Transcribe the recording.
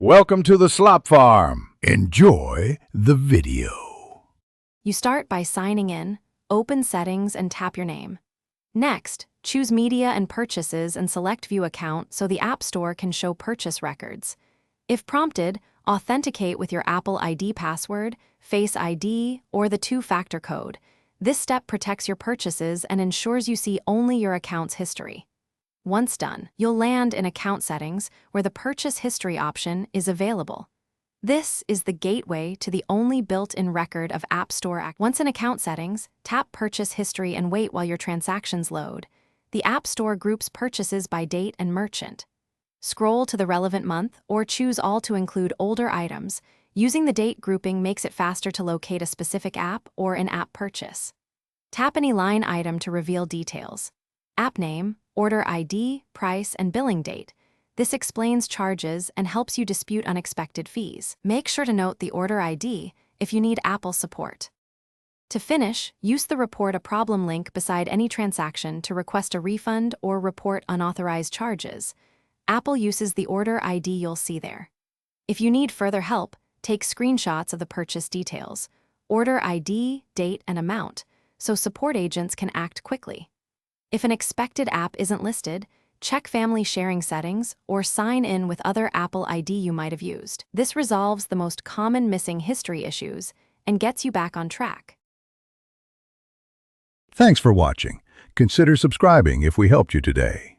Welcome to the Slop Farm. Enjoy the video. You start by signing in, open Settings and tap your name. Next, choose Media and Purchases and select View Account so the App Store can show purchase records. If prompted, authenticate with your Apple ID password, Face ID, or the two-factor code. This step protects your purchases and ensures you see only your account's history. Once done, you'll land in Account Settings, where the Purchase History option is available. This is the gateway to the only built-in record of App Store activity. Once in Account Settings, tap Purchase History and wait while your transactions load. The App Store groups purchases by date and merchant. Scroll to the relevant month or choose All to include older items. Using the date grouping makes it faster to locate a specific app or in-app purchase. Tap any line item to reveal details. App name, order ID, price, and billing date. This explains charges and helps you dispute unexpected fees. Make sure to note the order ID if you need Apple support. To finish, use the Report a Problem link beside any transaction to request a refund or report unauthorized charges. Apple uses the order ID you'll see there. If you need further help, take screenshots of the purchase details, order ID, date, and amount, so support agents can act quickly. If an expected app isn't listed, check family sharing settings or sign in with other Apple ID you might have used. This resolves the most common missing history issues and gets you back on track. Thanks for watching. Consider subscribing if we helped you today.